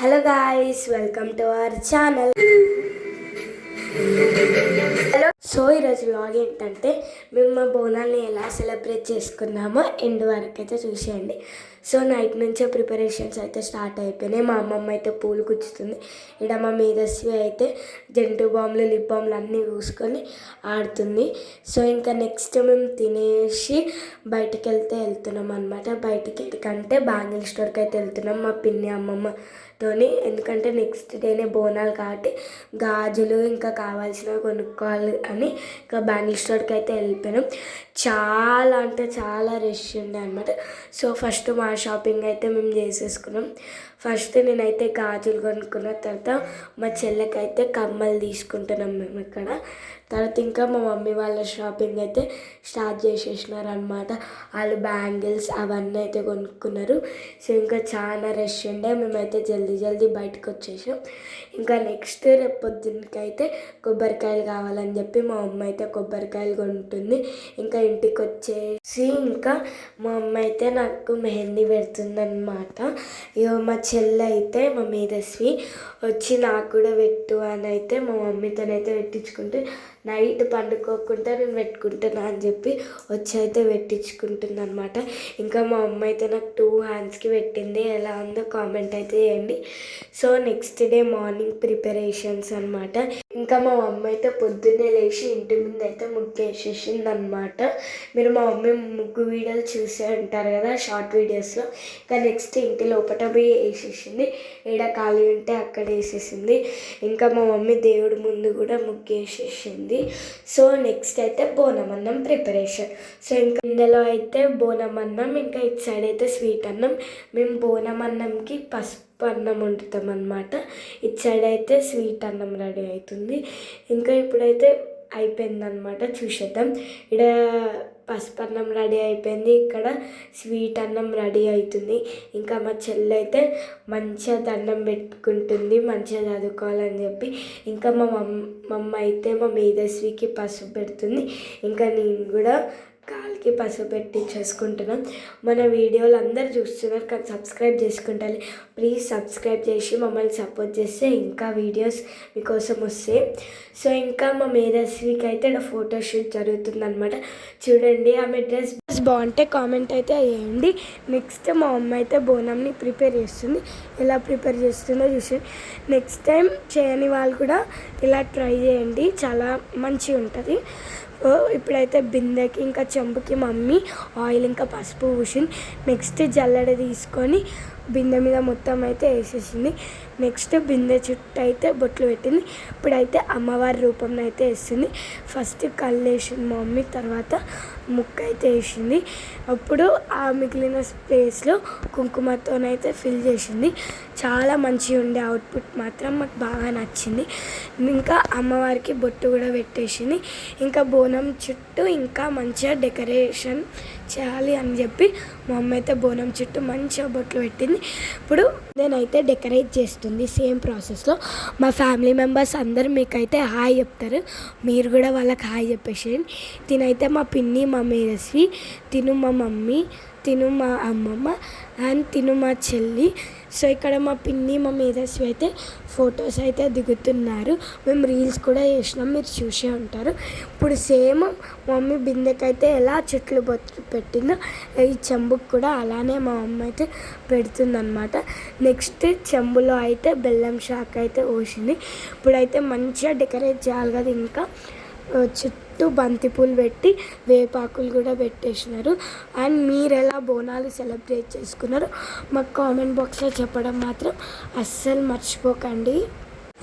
Hello guys, welcome to our channel. So ఈరోజు vlog ఏంటంటే మేము మా బోనాల్ని ఎలా సెలబ్రేట్ చేసుకున్నామో ఎండ్ వరకు అయితే చూసేయండి. సో నైట్ నుంచే ప్రిపరేషన్స్ అయితే స్టార్ట్ అయిపోయినాయి. మా అమ్మమ్మ అయితే పూలు గుచ్చుతుంది. ఇక్కడ మా మేధస్వి అయితే జంటు బాంబులు లిప్ బాంబులు అన్నీ పూసుకొని ఆడుతుంది. సో ఇంకా నెక్స్ట్ మేము తినేసి బయటికి వెళ్తున్నాం అనమాట. బయటికి ఎక్కడికంటే బ్యాంగిల్ స్టోర్కి అయితే వెళ్తున్నాం మా పిన్ని అమ్మమ్మతోని. ఎందుకంటే నెక్స్ట్ డేనే బోనాలు కాబట్టి గాజులు ఇంకా కావాల్సినవి కొనుక్కోవాలి అని ఇంకా బ్యాంగిల్ స్టోర్కి అయితే వెళ్ళిపోయినాం. చాలా అంటే చాలా రష్ ఉండే అనమాట. సో ఫస్ట్ మా షాపింగ్ అయితే మేము చేసేసుకున్నాం. ఫస్ట్ నేనైతే గాజులు కొనుక్కున్న తర్వాత మా చెల్లెకైతే కమ్మలు తీసుకుంటున్నాం మేము ఇక్కడ. తర్వాత ఇంకా మా మమ్మీ వాళ్ళ షాపింగ్ అయితే స్టార్ట్ చేసేసినారు అనమాట. వాళ్ళు బ్యాంగిల్స్ అవన్నీ అయితే కొనుక్కున్నారు. సో ఇంకా చాలా రష్ ఉండే, మేమైతే జల్దీ బయటకు వచ్చేసాం. ఇంకా నెక్స్ట్ రేపు పొద్దున్నకైతే కొబ్బరికాయలు కావాలని చెప్పి మా అమ్మ అయితే కొబ్బరికాయలు కొంటుంది. ఇంకా ఇంటికి వచ్చేసి ఇంకా మా అమ్మ అయితే నాకు మెహందీ పెడుతుందన్నమాట. ఇక మా చెల్లె అయితే మా మేధస్వి వచ్చి నాకు కూడా పెట్టు అని అయితే మా మమ్మీతోనైతే పెట్టించుకుంటే నైట్ పండుకోకుండా నేను పెట్టుకుంటున్నా అని చెప్పి వచ్చి అయితే పెట్టించుకుంటుంది అనమాట. ఇంకా మా అమ్మ అయితే నాకు 2 హ్యాండ్స్కి పెట్టింది. ఎలా ఉందో కామెంట్ అయితే చేయండి. So next day morning preparations అనమాట. ఇంకా మా మమ్మీ అయితే పొద్దున్నే లేచి ఇంటి ముందు అయితే ముగ్గు వేసేసింది అనమాట. మీరు మా మమ్మీ ముగ్గు వీడియోలు చూసే ఉంటారు కదా షార్ట్ వీడియోస్లో. ఇంకా నెక్స్ట్ ఇంటి లోపల పోయి వేసేసింది. ఏడ ఖాళీ ఉంటే అక్కడ వేసేసింది. ఇంకా మా మమ్మీ దేవుడి ముందు కూడా ముగ్గు వేసేసింది. సో నెక్స్ట్ అయితే బోనం అన్నం ప్రిపరేషన్. సో ఇంకా ఇందులో అయితే బోనం అన్నం, ఇంకా ఇటు సైడ్ అయితే స్వీట్ అన్నం. మేము బోనం అన్నంకి పసుపు అన్నం వండుతాం అన్నమాట. ఇటు సైడ్ అయితే స్వీట్ అన్నం రెడీ అవుతుంది. ఇంకా ఇప్పుడైతే అయిపోయిందనమాట, చూసేద్దాం. ఇక్కడ పసుపు అన్నం రెడీ అయిపోయింది, ఇక్కడ స్వీట్ అన్నం రెడీ అవుతుంది. ఇంకా మా చెల్లి అయితే మంచిగా దండం పెట్టుకుంటుంది, మంచిగా చదువుకోవాలని చెప్పి. ఇంకా మా మమ్మ అయితే మా మేధస్వికి పసుపు పెడుతుంది. ఇంకా నేను కూడా కాలికి పసుపు పెట్టి చేసుకుంటున్నాం. మన వీడియోలు అందరు చూస్తున్నారు కానీ సబ్స్క్రైబ్ చేసుకుంటారు. ప్లీజ్ సబ్స్క్రైబ్ చేసి మమ్మల్ని సపోర్ట్ చేస్తే ఇంకా వీడియోస్ మీకోసం వస్తాయి. సో ఇంకా మా మేధస్వికి అయితే ఫోటోషూట్ జరుగుతుందన్నమాట. చూడండి, ఆమె డ్రెస్ బాగుంటే కామెంట్ అయితే వేయండి. నెక్స్ట్ మా అమ్మ అయితే బోనంని ప్రిపేర్ చేస్తుంది. ఎలా ప్రిపేర్ చేస్తుందో చూసి నెక్స్ట్ టైం చేయని వాళ్ళు కూడా ఇలా ట్రై చేయండి, చాలా మంచిగా ఉంటుంది. ఇప్పుడైతే బిందెకి ఇంకా చెంబుకి మమ్మీ ఆయిల్ ఇంకా పసుపు పూసింది. నెక్స్ట్ జల్లెడ తీసుకొని బిందె మీద మొత్తం అయితే వేసేసింది. నెక్స్ట్ బిందె చుట్టూ అయితే బొట్లు పెట్టింది. ఇప్పుడైతే అమ్మవారి రూపంలో అయితే వేస్తుంది. ఫస్ట్ కళ్ళు వేసింది మా మమ్మీ, తర్వాత ముక్క అయితే వేసింది. అప్పుడు ఆ మిగిలిన స్పేస్లో కుంకుమతోనైతే ఫిల్ చేసింది. చాలా మంచిగా ఉండే అవుట్పుట్ మాత్రం మాకు బాగా నచ్చింది. ఇంకా అమ్మవారికి బొట్టు కూడా పెట్టేసింది. ఇంకా బోనం చుట్టూ ఇంకా మంచిగా డెకరేషన్ చేయాలి అని చెప్పి మా అమ్మ అయితే బోనం చుట్టూ మంచిగా బొట్లు పెట్టింది. ఇప్పుడు నేనైతే డెకరేట్ చేస్తుంది సేమ్ ప్రాసెస్లో. మా ఫ్యామిలీ మెంబర్స్ అందరు మీకైతే హాయ్ చెప్తారు, మీరు కూడా వాళ్ళకి హాయ్ చెప్పేసేయండి. తినైతే మా పిన్ని, మా మేధస్వి, తిను మా మమ్మీ, తిను మా అమ్మమ్మ అండ్ తిను మా చెల్లి. సో ఇక్కడ మా పిన్ని, మా మేధస్వి అయితే ఫొటోస్ అయితే దిగుతున్నారు. మేము రీల్స్ కూడా చేసినాం, మీరు చూసే ఉంటారు. ఇప్పుడు సేమ్ మమ్మీ బిందెకైతే ఎలా చెట్లు బొట్టు పెట్టిందో ఈ చెంబుకి కూడా అలానే మా అమ్మ అయితే పెడుతుందన్నమాట. నెక్స్ట్ చెంబులో అయితే బెల్లం షాక్ అయితే పోసింది. ఇప్పుడైతే మంచిగా డెకరేట్ చేయాలి కదా, ఇంకా చుట్టూ బంతిపూలు పెట్టి వేపాకులు కూడా పెట్టేసినారు. అండ్ మీరు ఎలా బోనాలు సెలబ్రేట్ చేసుకున్నారు మాకు కామెంట్ బాక్స్లో చెప్పడం మాత్రం అస్సలు మర్చిపోకండి.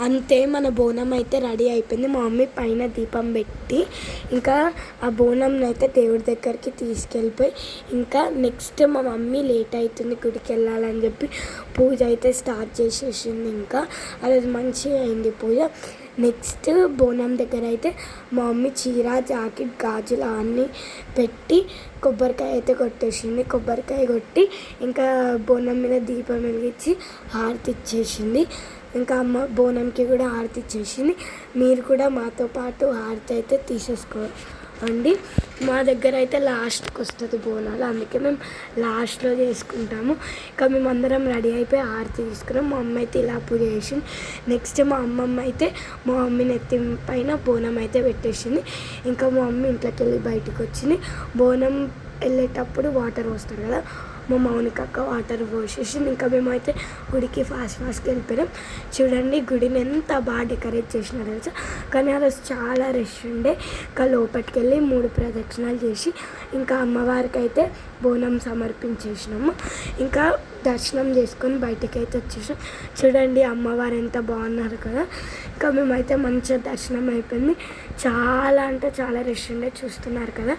అంతే, మన బోనం అయితే రెడీ అయిపోయింది. మా మమ్మీ పైన దీపం పెట్టి ఇంకా ఆ బోనంని అయితే దేవుడి దగ్గరికి తీసుకెళ్ళిపోయి ఇంకా నెక్స్ట్ మా మమ్మీ లేట్ అవుతుంది గుడికి వెళ్ళాలని చెప్పి పూజ అయితే స్టార్ట్ చేసేసింది. ఇంకా అది మంచిగా అయింది పూజ. నెక్స్ట్ బోనం దగ్గర అయితే మా మమ్మీ చీర, జాకెట్, గాజులు అవన్నీ పెట్టి కొబ్బరికాయ అయితే కొట్టేసింది. కొబ్బరికాయ కొట్టి ఇంకా బోనం మీద దీపం వెలిగించి హారతి ఇచ్చేసింది. ఇంకా అమ్మ బోనంకి కూడా హారతి ఇచ్చేసింది. మీరు కూడా మాతో పాటు హారతి అయితే అండి. మా దగ్గర అయితే లాస్ట్కి వస్తుంది బోనాలు, అందుకే మేము లాస్ట్లో చేసుకుంటాము. ఇంకా మేము అందరం రెడీ అయిపోయి ఆరతి తీసుకున్నాం. మా అమ్మ అయితే ఇలా పూజ చేసింది. నెక్స్ట్ మా అమ్మమ్మ అయితే మా మమ్మీ నెత్తి పైన బోనం అయితే పెట్టేసింది. ఇంకా మా మమ్మీ ఇంట్లోకి వెళ్ళి బయటకు వచ్చింది. బోనం వెళ్ళేటప్పుడు వాటర్ పోస్తారు కదా, మా మౌనికక్క వాటర్ పోసేసింది. ఇంకా మేమైతే గుడికి ఫాస్ట్గా వెళ్ళిపోయాం. చూడండి గుడిని ఎంత బాగా డెకరేట్ చేసినారో తెలుసా. కానీ ఆ రోజు చాలా రష్ ఉండే. ఇంకా లోపలికి వెళ్ళి 3 ప్రదక్షిణాలు చేసి ఇంకా అమ్మవారికి అయితే బోనం సమర్పించేసినాము. ఇంకా దర్శనం చేసుకొని బయటకి అయితే వచ్చేసాం. చూడండి అమ్మవారు ఎంత బాగున్నారు కదా. ఇంకా మేమైతే మంచిగా దర్శనం అయిపోయింది. చాలా అంటే చాలా రష్ ఉండే, చూస్తున్నారు కదా.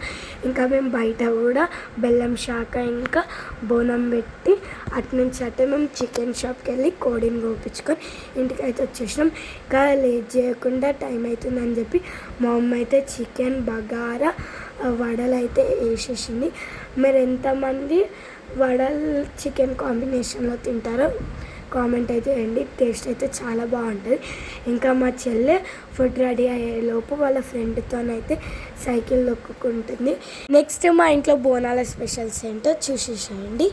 ఇంకా మేము బయట కూడా బెల్లం శాఖ ఇంకా బోనం పెట్టి అటునుంచి అంటే మేము చికెన్ షాప్కి వెళ్ళి కోడిని కోపించుకొని ఇంటికి అయితే వచ్చేసినాం. ఇంకా లేట్ చేయకుండా టైం అవుతుందని చెప్పి మా అమ్మ అయితే చికెన్ బగారా వడలు అయితే వేసేసింది. మీరు ఎంతమంది వడలు చికెన్ కాంబినేషన్లో తింటారో కామెంట్ అయితే చేయండి. టేస్ట్ అయితే చాలా బాగుంటుంది. ఇంకా మా చెల్లె ఫుడ్ రెడీ అయ్యేలోపు వాళ్ళ ఫ్రెండ్తోనైతే సైకిల్ దొక్కుకుంటుంది. నెక్స్ట్ మా ఇంట్లో బోనాల స్పెషల్స్ ఏంటో చూసేసేయండి.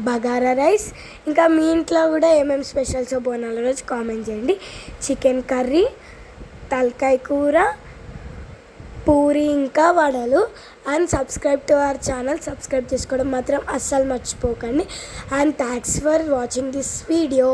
బగారా రైస్, ఇంకా మీ ఇంట్లో కూడా ఏమేమి స్పెషల్స్ బోనాల రోజు కామెంట్ చేయండి. చికెన్ కర్రీ, తలకాయ కూర, పూరి ఇంకా వడలు. And subscribe to our channel. Subscribe చేసుకోవడం మాత్రం అస్సలు మర్చిపోకండి. And thanks for watching this video.